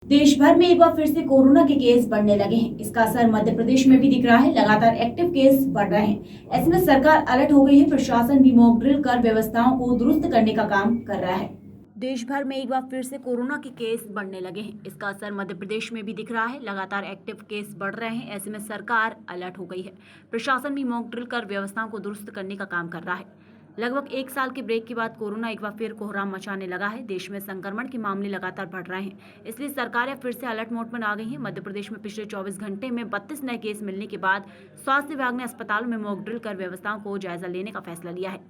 देश भर में एक बार फिर से कोरोना के केस बढ़ने लगे हैं। इसका असर मध्य प्रदेश में भी दिख रहा है। लगातार एक्टिव केस बढ़ रहे हैं। ऐसे में सरकार अलर्ट हो गई है। प्रशासन भी मॉक ड्रिल कर व्यवस्थाओं को दुरुस्त करने का काम कर रहा है। देश भर में एक बार फिर से कोरोना के केस बढ़ने लगे हैं। इसका असर मध्य प्रदेश में भी दिख रहा है। लगातार एक्टिव केस बढ़ रहे हैं। ऐसे में सरकार अलर्ट हो गई है। प्रशासन भी मॉक ड्रिल कर व्यवस्थाओं को दुरुस्त करने का काम कर रहा है। लगभग एक साल के ब्रेक के बाद कोरोना एक बार फिर कोहराम मचाने लगा है। देश में संक्रमण के मामले लगातार बढ़ रहे हैं, इसलिए सरकारें फिर से अलर्ट मोड में आ गई हैं। मध्य प्रदेश में पिछले 24 घंटे में 32 नए केस मिलने के बाद स्वास्थ्य विभाग ने अस्पतालों में मॉक ड्रिल कर व्यवस्थाओं को जायजा लेने का फैसला लिया है।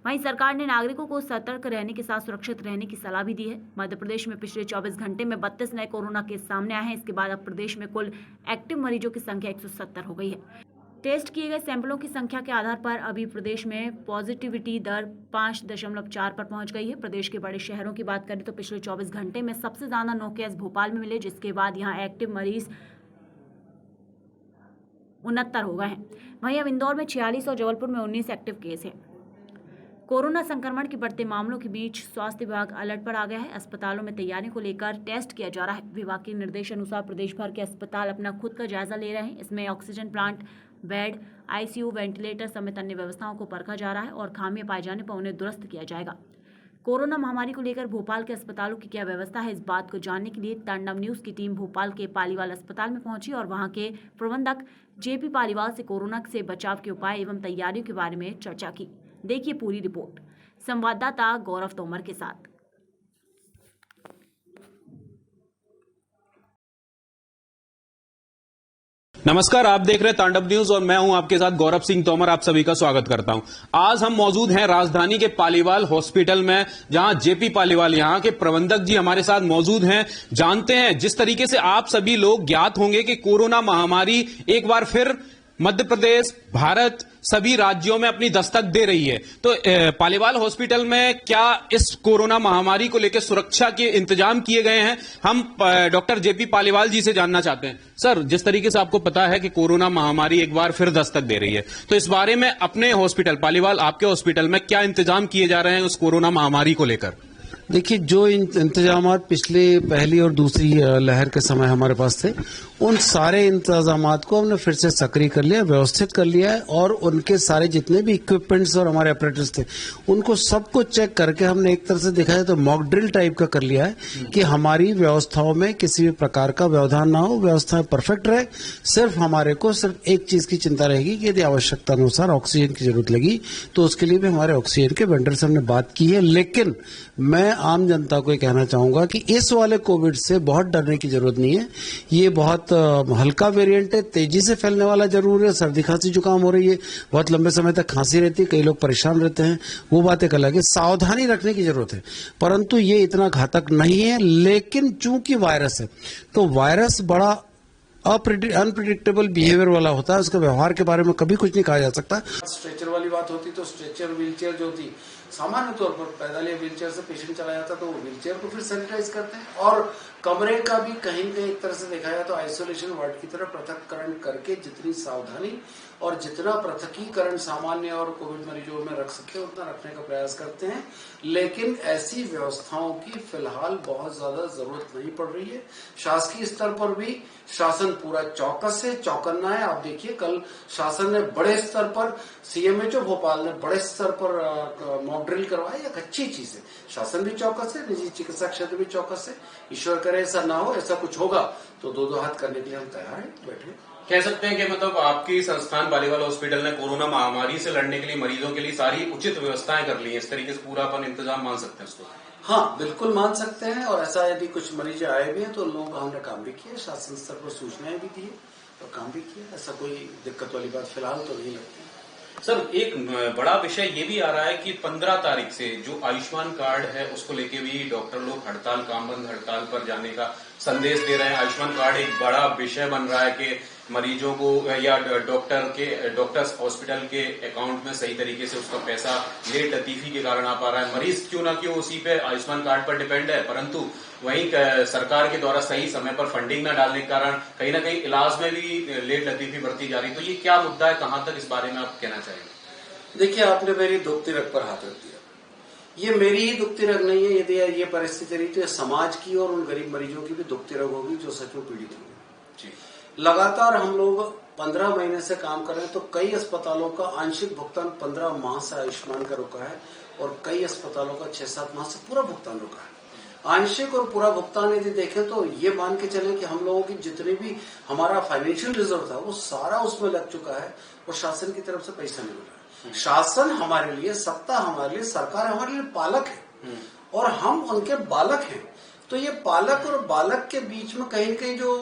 वहीं सरकार ने नागरिकों को सतर्क रहने के साथ सुरक्षित रहने की सलाह भी दी है। मध्य प्रदेश में पिछले 24 घंटे में 32 नए कोरोना केस सामने आए हैं। इसके बाद अब प्रदेश में कुल एक्टिव मरीजों की संख्या 170 हो गई है। टेस्ट किए गए सैंपलों की संख्या के आधार पर अभी प्रदेश में पॉजिटिविटी दर 5.4 पर पहुंच गई है। प्रदेश के बड़े शहरों की बात करें तो पिछले 24 घंटे में सबसे ज्यादा 9 केस भोपाल में मिले, जिसके बाद यहां एक्टिव मरीज 69 हो गए हैं। वहीं अब इंदौर में 46 और जबलपुर में 19 एक्टिव केस हैं। कोरोना संक्रमण के बढ़ते मामलों के बीच स्वास्थ्य विभाग अलर्ट पर आ गया है। अस्पतालों में तैयारियों को लेकर टेस्ट किया जा रहा है। विभाग के निर्देश अनुसार प्रदेश भर के अस्पताल अपना खुद का जायजा ले रहे हैं। इसमें oxygen plant, bed, ICU, ventilator समेत अन्य व्यवस्थाओं को परखा जा रहा है और खामियां पाए जाने पर उन्हें दुरुस्त किया जाएगा। कोरोना महामारी को लेकर भोपाल के अस्पतालों की क्या व्यवस्था है, इस बात को जानने के लिए तांडव न्यूज की टीम भोपाल के पालीवाल अस्पताल में पहुंची और वहां के प्रबंधक जेपी पालीवाल से कोरोना से बचाव के उपाय एवं तैयारियों के बारे में चर्चा की। देखिए पूरी रिपोर्ट संवाददाता गौरव तोमर के साथ। नमस्कार, आप देख रहे हैं तांडव न्यूज और मैं हूं आपके साथ गौरव सिंह तोमर। आप सभी का स्वागत करता हूं। आज हम मौजूद हैं राजधानी के पालीवाल हॉस्पिटल में, जहां जेपी पालीवाल यहां के प्रबंधक जी हमारे साथ मौजूद हैं। जानते हैं जिस तरीके से आप सभी लोग ज्ञात होंगे कि कोरोना महामारी एक बार फिर मध्य प्रदेश, भारत, सभी राज्यों में अपनी दस्तक दे रही है। तो पालीवाल हॉस्पिटल में क्या इस कोरोना महामारी को लेकर सुरक्षा के इंतजाम किए गए हैं, हम डॉक्टर जेपी पालीवाल जी से जानना चाहते हैं। सर, जिस तरीके से आपको पता है कि कोरोना महामारी एक बार फिर दस्तक दे रही है, तो इस बारे में अपने हॉस्पिटल पालीवाल, आपके हॉस्पिटल में क्या इंतजाम किए जा रहे हैं उस कोरोना महामारी को लेकर? देखिए, जो इंतजाम पिछले पहली और दूसरी लहर के समय हमारे पास थे, उन सारे इंतजाम को हमने फिर से सक्रिय कर लिया, व्यवस्थित कर लिया है और उनके सारे जितने भी इक्विपमेंट्स और हमारे अपरेटस थे उनको सबको चेक करके हमने एक तरह से देखा जाए तो मॉक ड्रिल टाइप का कर लिया है कि हमारी व्यवस्थाओं में किसी भी प्रकार का व्यवधान ना हो, व्यवस्थाएं परफेक्ट रहे। सिर्फ हमारे को सिर्फ एक चीज की चिंता रहेगी कि यदि आवश्यकता अनुसार ऑक्सीजन की जरूरत लगी तो उसके लिए भी हमारे ऑक्सीजन के वेंडर से हमने बात की है। लेकिन मैं आम जनता को ये कहना चाहूंगा कि इस वाले कोविड से बहुत डरने की जरूरत नहीं है। ये बहुत हल्का वेरिएंट है, तेजी से फैलने वाला जरूर है। सर्दी खांसी जुकाम हो रही है, बहुत लंबे समय तक खांसी रहती है, कई लोग परेशान रहते हैं, वो बात एक अलग है। सावधानी रखने की जरूरत है, परंतु ये इतना घातक नहीं है। लेकिन चूंकि वायरस है तो वायरस बड़ा अनप्रिडिक्टेबल बिहेवियर वाला होता है। उसके व्यवहार के बारे में कभी कुछ नहीं कहा जा सकता। स्ट्रेचर वाली बात होती तो स्ट्रेचर व्हीलचेयर जो थी, सामान्य तौर पर पैदल या व्हीलचेयर से पेशेंट चला जाता तो वो व्हीलचेयर को फिर सैनिटाइज करते हैं और कमरे का भी कहीं न कहीं एक तरह से देखा जाए तो आइसोलेशन वार्ड की तरह पृथककरण करके जितनी सावधानी और जितना पृथकीकरण सामान्य और कोविड मरीजों में रख सकते हैं उतना रखने का प्रयास करते हैं। लेकिन ऐसी व्यवस्थाओं की फिलहाल बहुत ज्यादा जरूरत नहीं पड़ रही है। शासकीय स्तर पर भी शासन पूरा चौकस है, चौकन्ना है। आप देखिए, कल शासन ने बड़े स्तर पर, सीएमएचओ भोपाल ने बड़े स्तर पर मॉक ड्रिल करवाया। एक अच्छी चीज है। शासन भी चौकस है, निजी चिकित्सा क्षेत्र भी चौकस है। ईश्वर करे ऐसा ना हो, ऐसा कुछ होगा तो दो हाथ करने के लिए हम तैयार हैं, बैठे। कह सकते हैं कि मतलब आपकी संस्थान पालीवाल हॉस्पिटल ने कोरोना महामारी से लड़ने के लिए मरीजों के लिए सारी उचित व्यवस्थाएं कर ली हैं। इस तरीके से पूरा अपन इंतजाम मान सकते हैं उसको? हाँ, बिल्कुल मान सकते हैं। और ऐसा यदि कुछ मरीज आए भी हैं तो लोगों का हमने काम भी किया, शासन स्तर पर सूचनाएं भी दी और काम भी किया। ऐसा कोई दिक्कत वाली बात फिलहाल तो नहीं लगती। सर, एक बड़ा विषय ये भी आ रहा है कि 15 तारीख से जो आयुष्मान कार्ड है उसको लेके भी डॉक्टर लोग हड़ताल, काम बंद हड़ताल पर जाने का संदेश दे रहे हैं। आयुष्मान कार्ड एक बड़ा विषय बन रहा है कि मरीजों को या डॉक्टर्स हॉस्पिटल के अकाउंट में सही तरीके से उसका पैसा लेट लतीफी के कारण आ पा रहा है। मरीज क्यों ना क्यों उसी पे आयुष्मान कार्ड पर डिपेंड है, परंतु वहीं सरकार के द्वारा सही समय पर फंडिंग न डालने के कारण कहीं ना कहीं इलाज में भी लेट लतीफी बढ़ती जा रही है। तो ये क्या मुद्दा है, कहां तक इस बारे में आप कहना चाहेंगे? देखिए, आपने मेरी दुखती रग पर हाथ रख दिया। ये मेरी ही दुखती रग नहीं है। यदि ये परिस्थिति रही तो ये समाज की और उन गरीब मरीजों की भी दुखती रग होगी जो सच में पीड़ित होंगे। लगातार हम लोग 15 महीने से काम कर रहे हैं, तो कई अस्पतालों का आंशिक भुगतान 15 माह से आयुष्मान का रुका है और कई अस्पतालों का 6-7 माह से पूरा भुगतान रुका है। आंशिक और पूरा भुगतान यदि देखें तो ये मान के चलें कि हम लोगों की जितनी भी हमारा फाइनेंशियल रिजर्व था वो सारा उसमें लग चुका है और शासन की तरफ से पैसा नहीं मिल रहा है। शासन हमारे लिए, सत्ता हमारे लिए, सरकार हमारे लिए पालक है और हम उनके बालक हैं। तो ये पालक और बालक के बीच में कहीं न कहीं जो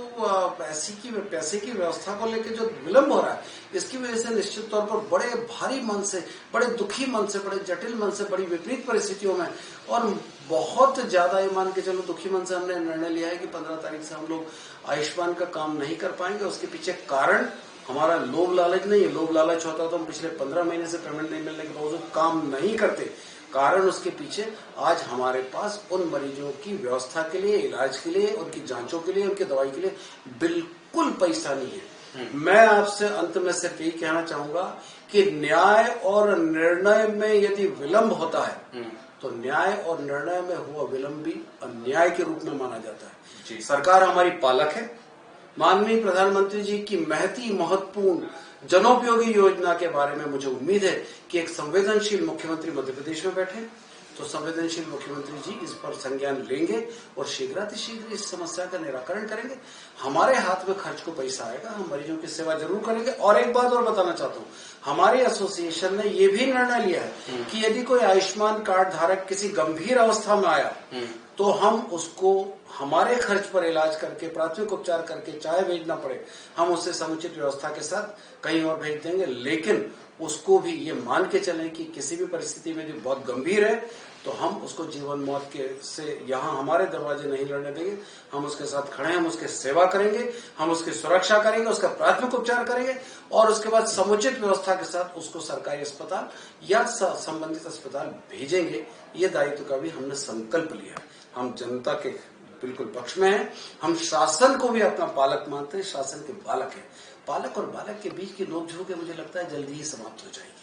पैसे की व्यवस्था को लेकर जो विलंब हो रहा है, इसकी वजह से निश्चित तौर पर बड़े भारी मन से, बड़े दुखी मन से, बड़े जटिल मन से, बड़ी विपरीत परिस्थितियों में और बहुत ज्यादा ये मान के चलो दुखी मन से हमने निर्णय लिया है कि 15 तारीख से हम लोग आयुष्मान का काम नहीं कर पाएंगे। उसके पीछे कारण हमारा लोभ लालच नहीं है। लोभ लालच होता तो हम पिछले 15 महीने से पेमेंट नहीं मिलने के बावजूद काम नहीं करते। कारण उसके पीछे आज हमारे पास उन मरीजों की व्यवस्था के लिए, इलाज के लिए, उनकी जांचों के लिए, उनकी दवाई के लिए बिल्कुल पैसा नहीं है। मैं आपसे अंत में सिर्फ यही कहना चाहूंगा कि न्याय और निर्णय में यदि विलंब होता है तो न्याय और निर्णय में हुआ विलंब भी अन्याय के रूप में माना जाता है। सरकार हमारी पालक है। माननीय प्रधानमंत्री जी की महत्वपूर्ण जनोपयोगी योजना के बारे में मुझे उम्मीद है कि एक संवेदनशील मुख्यमंत्री मध्य प्रदेश में बैठे तो संवेदनशील मुख्यमंत्री जी इस पर संज्ञान लेंगे और शीघ्रातिशीघ्र इस समस्या का निराकरण करेंगे। हमारे हाथ में खर्च को पैसा आएगा, हम मरीजों की सेवा जरूर करेंगे। और एक बात और बताना चाहता हूँ, हमारे एसोसिएशन ने ये भी निर्णय लिया है कि यदि कोई आयुष्मान कार्ड धारक किसी गंभीर अवस्था में आया तो हम उसको हमारे खर्च पर इलाज करके, प्राथमिक उपचार करके, चाहे भेजना पड़े, हम उसे समुचित व्यवस्था के साथ कहीं और भेज देंगे। लेकिन उसको भी ये मान के चलें कि किसी भी परिस्थिति में जो बहुत गंभीर है तो हम उसको जीवन मौत के से यहाँ हमारे दरवाजे नहीं लड़ने देंगे। हम उसके साथ खड़े हैं, हम उसकी सेवा करेंगे, हम उसकी सुरक्षा करेंगे, उसका प्राथमिक उपचार करेंगे और उसके बाद समुचित व्यवस्था के साथ उसको सरकारी अस्पताल या संबंधित अस्पताल भेजेंगे। ये दायित्व का भी हमने संकल्प लिया है। हम जनता के बिल्कुल पक्ष में हैं। हम शासन को भी अपना पालक मानते हैं, शासन के बालक हैं। पालक और बालक के बीच की नोकझोंक मुझे लगता है जल्दी ही समाप्त हो जाएगी।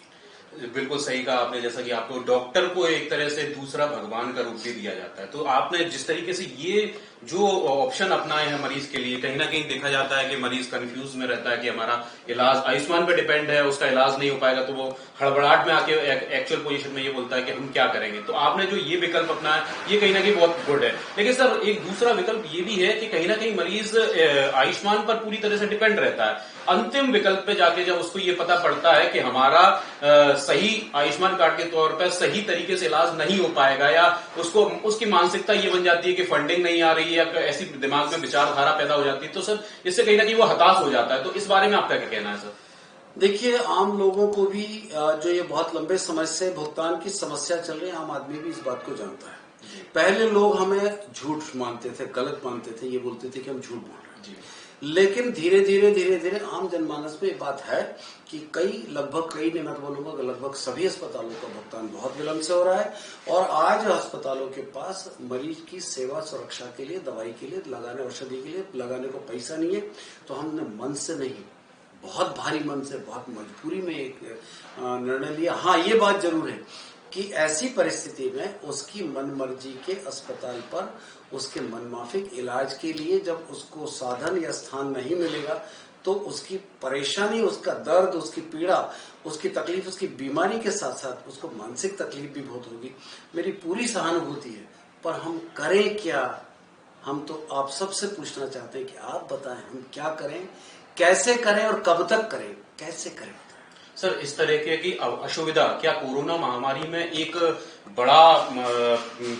बिल्कुल सही कहा आपने। जैसा कि आपको डॉक्टर को एक तरह से दूसरा भगवान का रूप भी दिया जाता है, तो आपने जिस तरीके से ये जो ऑप्शन अपनाए हैं मरीज के लिए, कहीं ना कहीं देखा जाता है कि मरीज कंफ्यूज में रहता है कि हमारा इलाज आयुष्मान पे डिपेंड है, उसका इलाज नहीं हो पाएगा, तो वो हड़बड़ाहट में आके एक्चुअल पोजीशन में ये बोलता है कि हम क्या करेंगे। तो आपने जो ये विकल्प अपनाया ये कहीं ना कहीं बहुत गुड है। लेकिन सर एक दूसरा विकल्प ये भी है कि कहीं ना कहीं मरीज आयुष्मान पर पूरी तरह से डिपेंड रहता है। अंतिम विकल्प पे जाके जब उसको ये पता पड़ता है कि हमारा सही आयुष्मान कार्ड के तौर पर सही तरीके से इलाज नहीं हो पाएगा, या उसको उसकी मानसिकता ये बन जाती है कि फंडिंग नहीं आ रही है, या ऐसी दिमाग में विचारधारा पैदा हो जाती है, तो सर इससे कहीं ना कहीं वो हताश हो जाता है। तो इस बारे में आपका क्या कहना है सर? देखिए, आम लोगों को भी जो ये बहुत लंबे समय से भुगतान की समस्या चल रही है, आम आदमी भी इस बात को जानता है। पहले लोग हमें झूठ मानते थे, गलत मानते थे, ये बोलते थे कि हम झूठ बोल रहे हैं। लेकिन धीरे धीरे आम जनमानस में ये बात है कि कई नहीं, मैं तो बोलूंगा लगभग सभी अस्पतालों का भुगतान बहुत विलंब से हो रहा है और आज अस्पतालों के पास मरीज की सेवा सुरक्षा के लिए, दवाई के लिए, औषधि के लिए लगाने को पैसा नहीं है। तो हमने मन से नहीं, बहुत भारी मन से, बहुत मजबूरी में एक निर्णय लिया। हाँ, ये बात जरूर है कि ऐसी परिस्थिति में उसकी मनमर्जी के अस्पताल पर उसके मनमाफिक इलाज के लिए जब उसको साधन या स्थान नहीं मिलेगा तो उसकी परेशानी, उसका दर्द, उसकी पीड़ा, उसकी तकलीफ, उसकी बीमारी के साथ साथ उसको मानसिक तकलीफ भी बहुत होगी। मेरी पूरी सहानुभूति है, पर हम करें क्या? हम तो आप सबसे पूछना चाहते हैं कि आप बताएं हम क्या करें, कैसे करें और कब तक करें, कैसे करें? सर इस तरह की असुविधा क्या कोरोना महामारी में एक बड़ा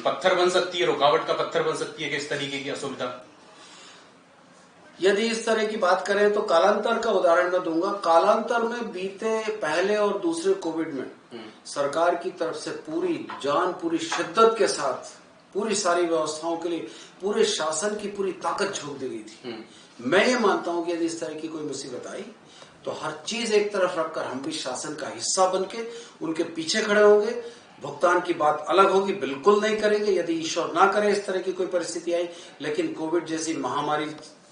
पत्थर बन सकती है, रुकावट का पत्थर बन सकती है कि इस तरीके की असुविधा? यदि इस तरह की बात करें तो कालांतर का उदाहरण मैं दूंगा। कालांतर में बीते पहले और दूसरे कोविड में सरकार की तरफ से पूरी जान, पूरी शिद्दत के साथ पूरी सारी व्यवस्थाओं के लिए पूरे शासन की पूरी ताकत झोंक दी गई थी। मैं ये मानता हूं कि यदि इस तरह की कोई मुसीबत आई तो हर चीज एक तरफ रखकर हम भी शासन का हिस्सा बनके उनके पीछे खड़े होंगे। भुगतान की बात अलग होगी, बिल्कुल नहीं करेंगे यदि ईश्वर ना करे इस तरह की कोई परिस्थिति आई। लेकिन कोविड जैसी महामारी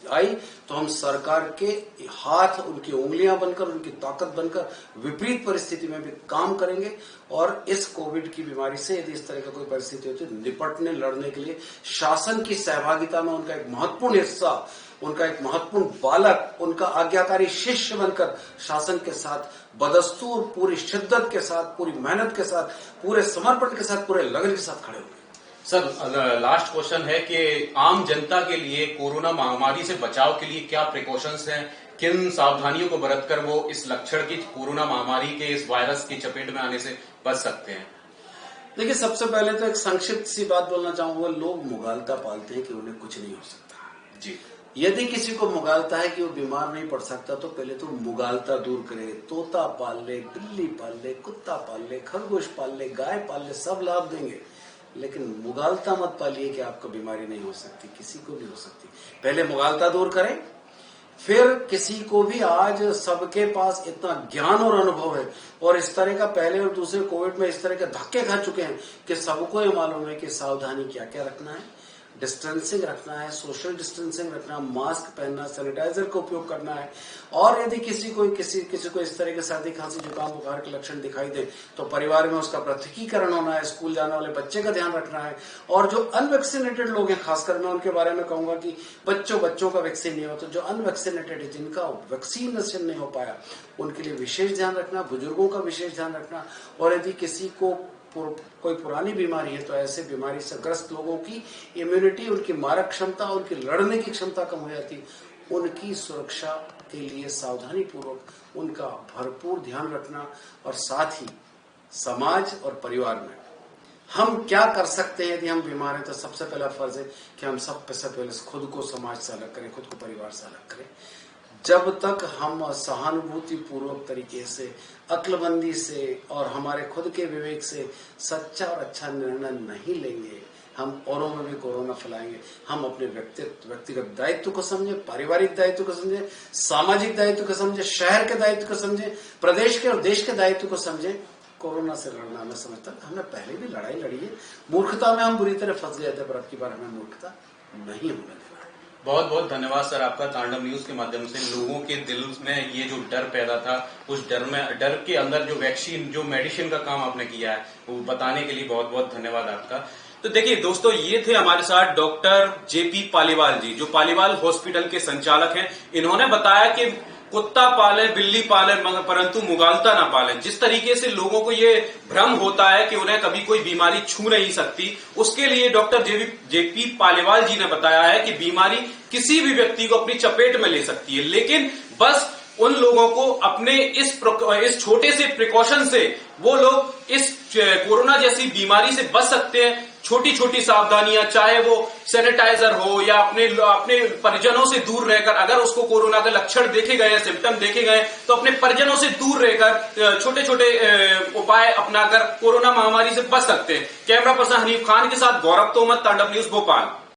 आई तो हम सरकार के हाथ, उनकी उंगलियां बनकर, उनकी ताकत बनकर विपरीत परिस्थिति में भी काम करेंगे और इस कोविड की बीमारी से यदि इस तरह का कोई परिस्थिति होती है निपटने, लड़ने के लिए शासन की सहभागिता में उनका एक महत्वपूर्ण हिस्सा, उनका एक महत्वपूर्ण बालक, उनका आज्ञाकारी शिष्य बनकर शासन के साथ बदस्तूर, पूरी शिद्दत के साथ, पूरी मेहनत के साथ, पूरे समर्पण के साथ, पूरे लगन के साथ खड़े होंगे। सर, लास्ट क्वेश्चन है कि आम जनता के लिए कोरोना महामारी से बचाव के लिए क्या प्रिकॉशंस हैं, किन सावधानियों को बरतकर वो इस लक्षण की कोरोना महामारी के इस वायरस की चपेट में आने से बच सकते हैं? देखिए, सबसे पहले तो एक संक्षिप्त सी बात बोलना चाहूंगा। लोग मुगालता पालते हैं कि उन्हें कुछ नहीं हो सकता जी। यदि किसी को मुगालता है कि वो बीमार नहीं पड़ सकता तो पहले तो मुगालता दूर करे। तोता पाल ले, बिल्ली पाल ले, कुत्ता पाल ले, खरगोश पाल ले, गाय पाल ले, सब लाभ देंगे, लेकिन मुगालता मत पालिए कि आपको बीमारी नहीं हो सकती, किसी को भी हो सकती। पहले मुगालता दूर करें, फिर किसी को भी, आज सबके पास इतना ज्ञान और अनुभव है और इस तरह का पहले और दूसरे कोविड में इस तरह के धक्के खा चुके हैं कि सबको ये मालूम है कि सावधानी क्या क्या रखना है, डिस्टेंसिंग रखना है, सोशल डिस्टेंसिंग रखना, मास्क पहनना, सैनिटाइजर का उपयोग करना है। और यदि किसी को इस तरह के सर्दी, खांसी, जुकाम, बुखार के लक्षण दिखाई दे तो परिवार में उसका पृथकीकरण होना है, स्कूल जाने वाले बच्चे का ध्यान रखना है। और जो अनवैक्सीनेटेड लोग हैं, खासकर मैं उनके बारे में कहूंगा कि बच्चों का वैक्सीन नहीं हो, तो जो अनवैक्सीनेटेड है, जिनका वैक्सीनेशन नहीं हो पाया, उनके लिए विशेष ध्यान रखना, बुजुर्गों का विशेष ध्यान रखना। और यदि किसी को कोई पुरानी बीमारी है तो ऐसे बीमारी से ग्रस्त लोगों की इम्यूनिटी, उनकी मारक क्षमता, उनकी लड़ने की क्षमता कम हो जाती, उनकी सुरक्षा के लिए सावधानी पूर्वक उनका भरपूर ध्यान रखना। और साथ ही समाज और परिवार में हम क्या कर सकते हैं यदि हम बीमार हैं, तो सबसे पहला फर्ज है कि हम सबसे पहले खुद को समाज से अलग करें, खुद को परिवार से अलग करें। जब तक हम सहानुभूति पूर्वक तरीके से, अक्लमंदी से और हमारे खुद के विवेक से सच्चा और अच्छा निर्णय नहीं लेंगे, हम औरों में भी कोरोना फैलाएंगे। हम अपने व्यक्तिगत दायित्व को समझे, पारिवारिक दायित्व को समझे, सामाजिक दायित्व को समझे, शहर के दायित्व को समझे, प्रदेश के और देश के दायित्व को समझे। कोरोना से लड़ना, मैं समझता हूं हमने पहले भी लड़ाई लड़ी है। मूर्खता में हम बुरी तरह फंस गए थे, पर अब की बार हमें मूर्खता नहीं होने देना। बहुत बहुत धन्यवाद सर आपका। तांडव न्यूज के माध्यम से लोगों के दिल में ये जो डर पैदा था, उस डर के अंदर जो वैक्सीन, जो मेडिसिन का काम आपने किया है, वो बताने के लिए बहुत बहुत धन्यवाद आपका। तो देखिए दोस्तों, ये थे हमारे साथ डॉक्टर जेपी पालीवाल जी, जो पालीवाल हॉस्पिटल के संचालक हैं। इन्होंने बताया कि कुत्ता पाले, बिल्ली पाले, परंतु मुगालता ना पाले। जिस तरीके से लोगों को ये भ्रम होता है कि उन्हें कभी कोई बीमारी छू नहीं सकती, उसके लिए डॉक्टर जेपी पालीवाल जी ने बताया है कि बीमारी किसी भी व्यक्ति को अपनी चपेट में ले सकती है, लेकिन बस उन लोगों को अपने इस छोटे से प्रिकॉशन से वो लोग इस कोरोना जैसी बीमारी से बच सकते हैं। छोटी छोटी सावधानियां, चाहे वो सैनिटाइजर हो या अपने परिजनों से दूर रहकर, अगर उसको कोरोना के लक्षण देखे गए, सिम्टम देखे गए, तो अपने परिजनों से दूर रहकर छोटे छोटे उपाय अपनाकर कोरोना महामारी से बच सकते हैं। कैमरा पर्सन हनीफ खान के साथ गौरव तोमर, तांडव न्यूज, भोपाल।